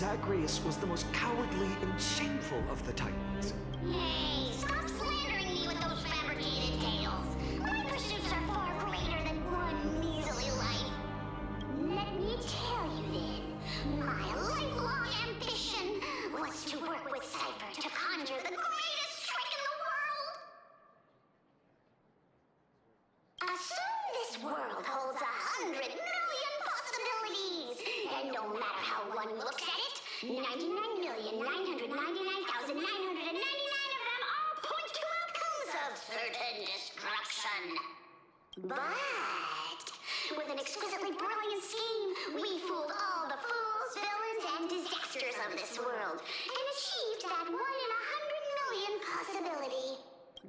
Zagreus was the most cowardly and shameful of the Titans. Hey, stop slandering me with those fabricated tales. My pursuits are far greater than one measly life. Let me tell you then, my lifelong ambition was to work with Cypher to conjure the greatest trick in the world. Assume this world holds 100 million possibilities, and no matter how one looks at it, 99,999,999 of them all point to outcomes of certain destruction. But with an exquisitely brilliant scheme, we fooled all the fools, villains, and disasters of this world, and achieved that 1 in 100 million possibility.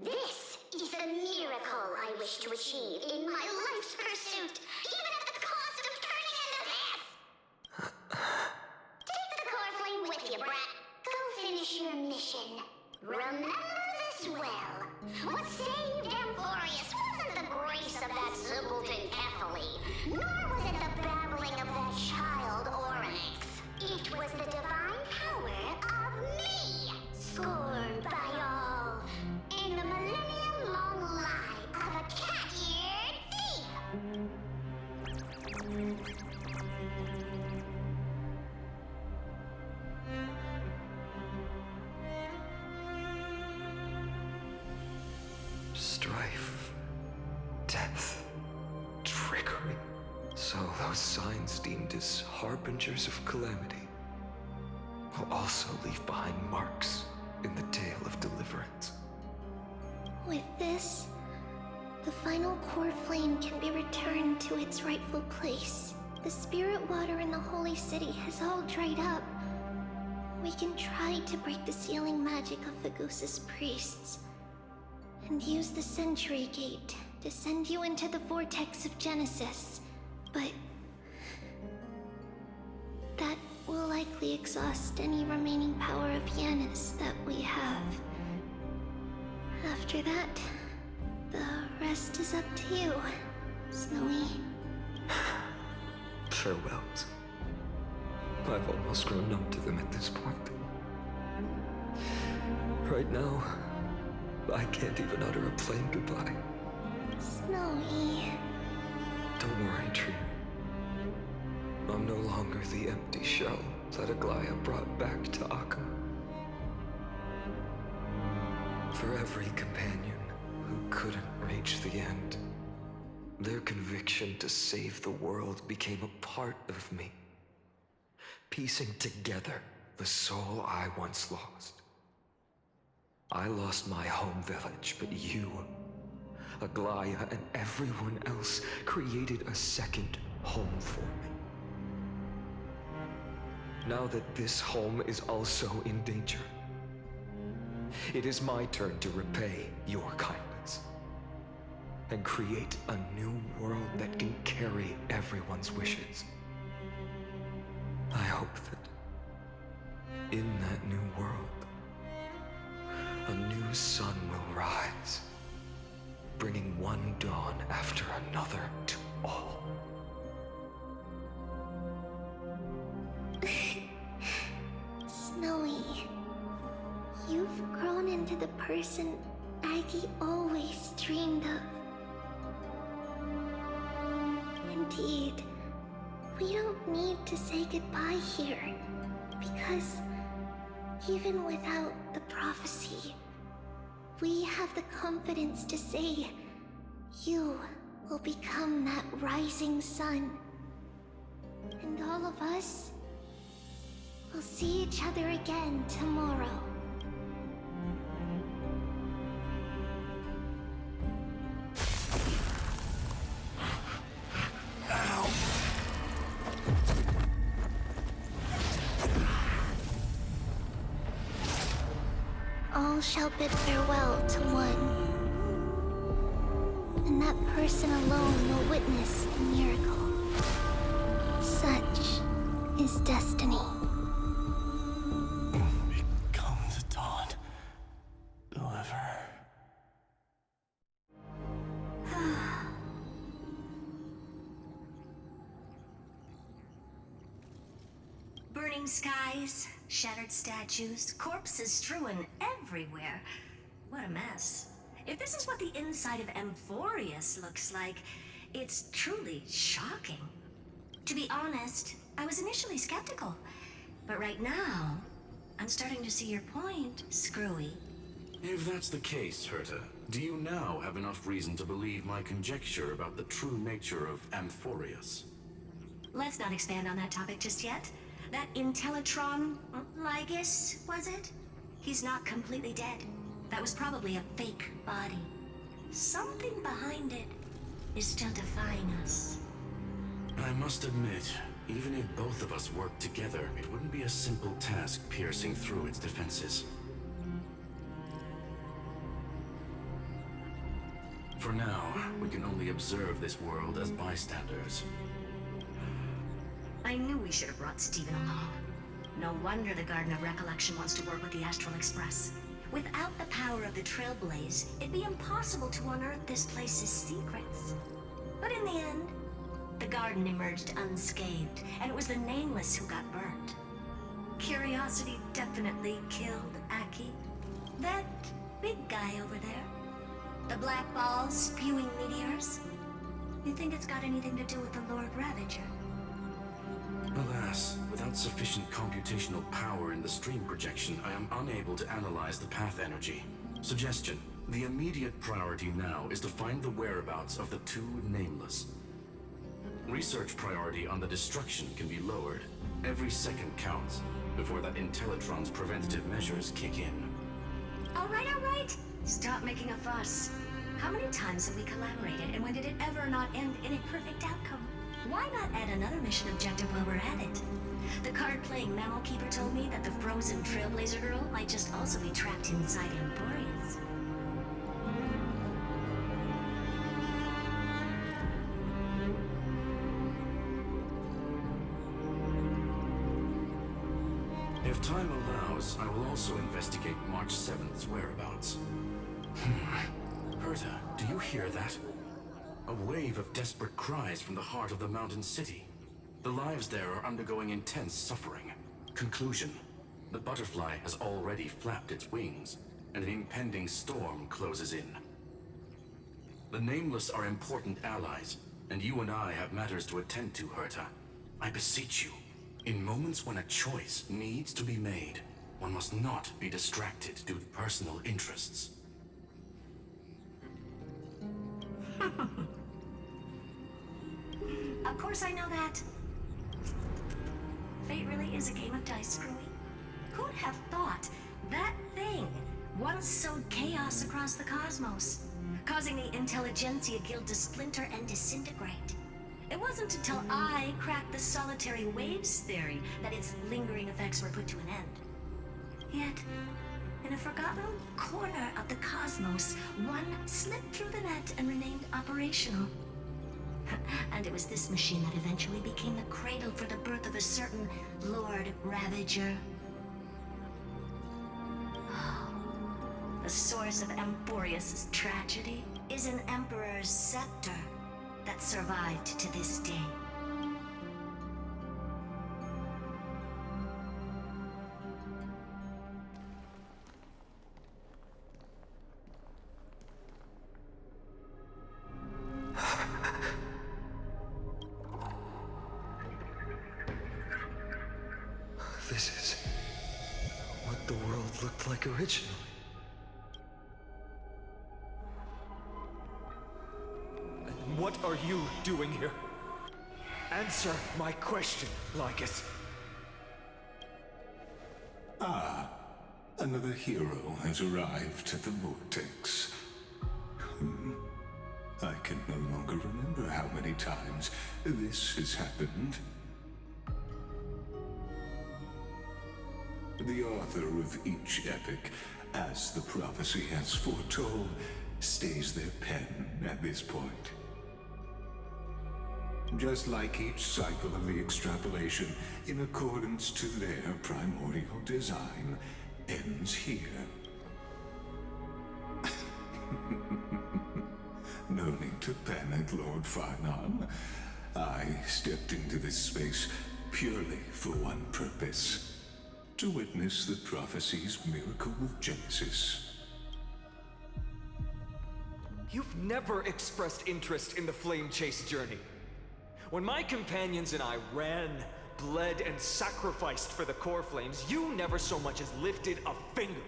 This is the miracle I wish to achieve in my life's pursuit, even at the cost of turning into this. Take the core flame with you, brat. Go finish your mission. Remember this well. What saved Amphorius wasn't the grace of that simpleton Ethely, nor was it the babbling of that child Oryx. It was the divine power of me, scorned by all, in the millennium-long lie of a cat-eared thief. Strife, death, trickery. So those signs deemed as harbingers of calamity will also leave behind marks in the tale of deliverance. With this, the final core flame can be returned to its rightful place. The spirit water in the holy city has all dried up. We can try to break the sealing magic of Fagusa's priests, and use the Century Gate to send you into the vortex of Genesis. But that will likely exhaust any remaining power of Yanis that we have. After that, the rest is up to you, Snowy. Farewells. I've almost grown numb to them at this point. Right now, I can't even utter a plain goodbye. Snowy. Don't worry, Trina. I'm no longer the empty shell that Aglaya brought back to Akka. For every companion who couldn't reach the end, their conviction to save the world became a part of me, piecing together the soul I once lost. I lost my home village, but you, Aglaya, and everyone else created a second home for me. Now that this home is also in danger, it is my turn to repay your kindness and create a new world that can carry everyone's wishes. I hope that in that new world, a new sun will rise, bringing one dawn after another to all. Snowy, you've grown into the person Aggie always dreamed of. Indeed, we don't need to say goodbye here, because even without the prophecy, we have the confidence to say you will become that rising sun. And all of us will see each other again tomorrow. All shall bid farewell to one, and that person alone will witness the miracle. Such is destiny. Become the dawn, whoever. Burning Flaming skies, shattered statues, corpses strewn everywhere. What a mess. If this is what the inside of Amphorius looks like, it's truly shocking. To be honest, I was initially skeptical. But right now, I'm starting to see your point, Screwy. If that's the case, Herta, do you now have enough reason to believe my conjecture about the true nature of Amphorius? Let's not expand on that topic just yet. That Intellitron, Lygus, was it? He's not completely dead. That was probably a fake body. Something behind it is still defying us. I must admit, even if both of us worked together, it wouldn't be a simple task piercing through its defenses. For now, we can only observe this world as bystanders. I knew we should have brought Stephen along. No wonder the Garden of Recollection wants to work with the Astral Express. Without the power of the Trailblaze, it'd be impossible to unearth this place's secrets. But in the end, the garden emerged unscathed, and it was the Nameless who got burnt. Curiosity definitely killed Aki. That big guy over there. The black ball spewing meteors. You think it's got anything to do with the Lord Ravager? Alas, without sufficient computational power in the stream projection, I am unable to analyze the path energy. Suggestion: the immediate priority now is to find the whereabouts of the two Nameless. Research priority on the destruction can be lowered. Every second counts before that Intellitron's preventative measures kick in. All right. Stop making a fuss. How many times have we collaborated, and when did it ever not end in a perfect outcome? Why not add another mission objective while we're at it? The card-playing memo keeper told me that the frozen Trailblazer girl might just also be trapped inside Emporius. If time allows, I will also investigate March 7th's whereabouts. Herta, do you hear that? A wave of desperate cries from the heart of the mountain city. The lives there are undergoing intense suffering. Conclusion: the butterfly has already flapped its wings, and an impending storm closes in. The Nameless are important allies, and you and I have matters to attend to, Herta. I beseech you, in moments when a choice needs to be made, one must not be distracted due to personal interests. Of course I know that. Fate really is a game of dice, Screwy. Who'd have thought that thing once sowed chaos across the cosmos, causing the Intelligentsia Guild to splinter and disintegrate? It wasn't until I cracked the solitary waves theory that its lingering effects were put to an end. Yet, in a forgotten corner of the cosmos, one slipped through the net and remained operational. And it was this machine that eventually became the cradle for the birth of a certain Lord Ravager. The source of Amphorius' tragedy is an Emperor's scepter that survived to this day. This is what the world looked like originally. And what are you doing here? Answer my question, Lycus. Ah, another hero has arrived at the Vortex. I can no longer remember how many times this has happened. The author of each epic, as the prophecy has foretold, stays their pen at this point. Just like each cycle of the extrapolation, in accordance to their primordial design, ends here. No need to panic, Lord Farnon. I stepped into this space purely for one purpose: to witness the prophecy's miracle of Genesis. You've never expressed interest in the flame chase journey. When my companions and I ran, bled, and sacrificed for the core flames, you never so much as lifted a finger.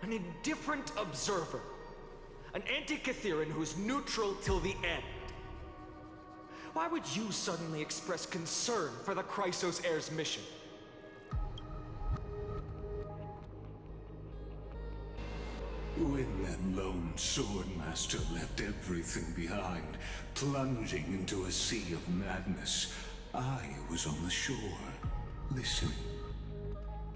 An indifferent observer. An anti-Catheran who's neutral till the end. Why would you suddenly express concern for the Chrysos heir's mission? When that lone swordmaster left everything behind, plunging into a sea of madness, I was on the shore, listening.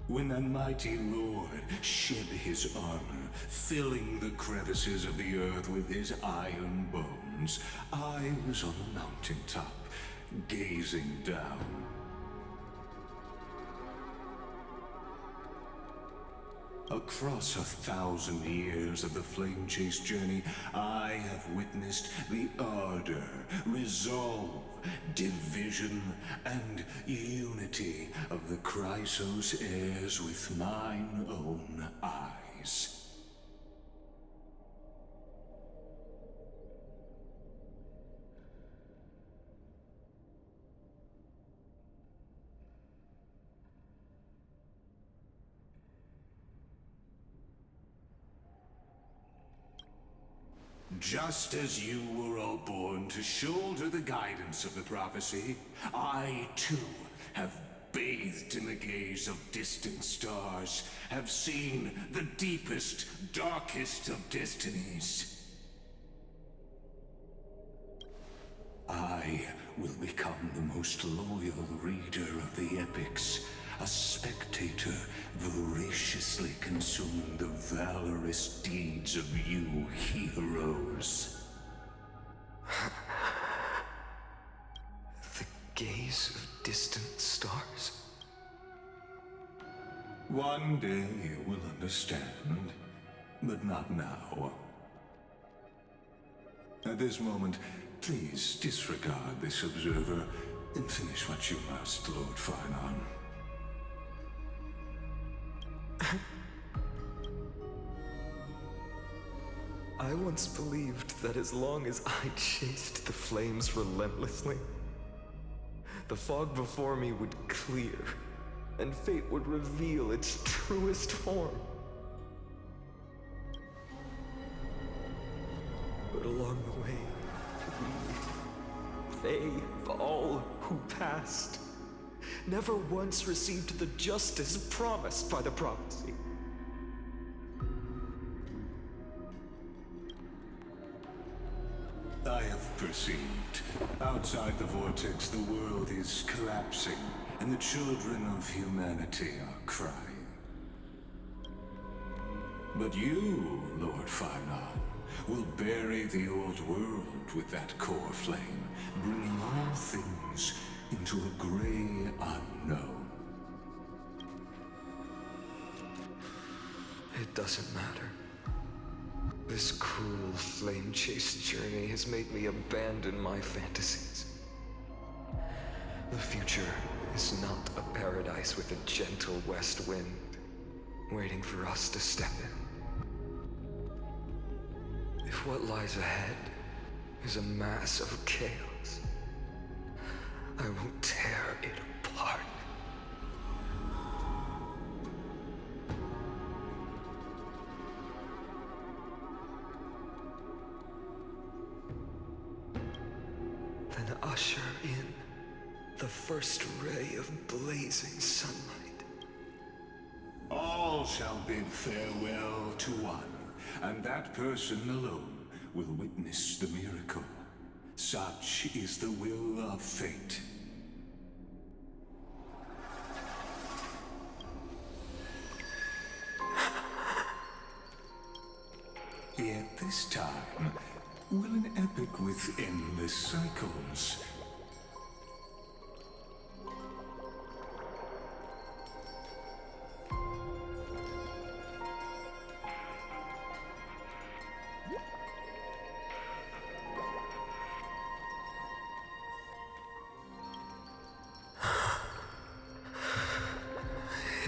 When that mighty lord shed his armor, filling the crevices of the earth with his iron bones, I was on the mountaintop, gazing down. Across 1,000 years of the flame chase journey, I have witnessed the ardor, resolve, division, and unity of the Chrysos heirs with mine own eyes. Just as you were all born to shoulder the guidance of the prophecy, I too have bathed in the gaze of distant stars, have seen the deepest, darkest of destinies. I will become the most loyal reader of the epics, a spectator voraciously consuming the valorous deeds of you heroes. The gaze of distant stars? One day you will understand, but not now. At this moment, please disregard this observer and finish what you must, Lord Farnon. I once believed that as long as I chased the flames relentlessly, the fog before me would clear, and fate would reveal its truest form. But along the way, they, all who passed, never once received the justice promised by the prophecy. I have perceived. Outside the vortex, the world is collapsing, and the children of humanity are crying. But you, Lord Farnon, will bury the old world with that core flame, bringing all things into a gray unknown. It doesn't matter. This cruel flame chase journey has made me abandon my fantasies. The future is not a paradise with a gentle west wind, waiting for us to step in. If what lies ahead is a mass of chaos, I will tear it apart. Then usher in the first ray of blazing sunlight. All shall bid farewell to one, and that person alone will witness the miracle. Such is the will of fate. Yet this time, will an epic with endless cycles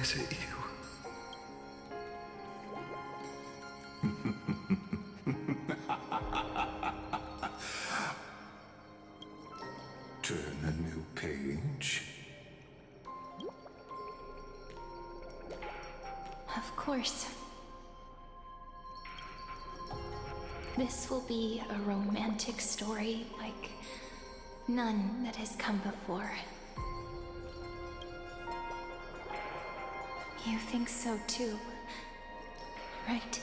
visit you. Turn a new page. Of course. This will be a romantic story like none that has come before. You think so too, right?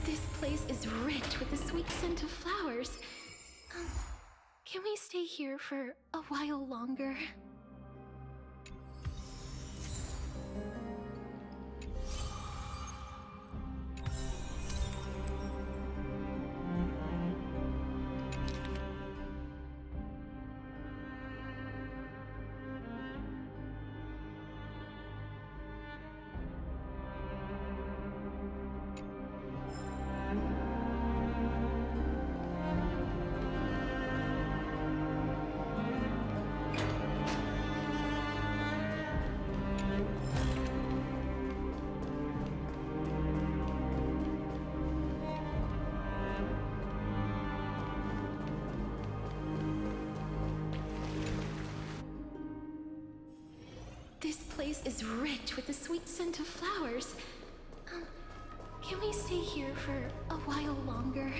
This place is rich with the sweet scent of flowers. Can we stay here for a while longer? This place is rich with the sweet scent of flowers. Can we stay here for a while longer?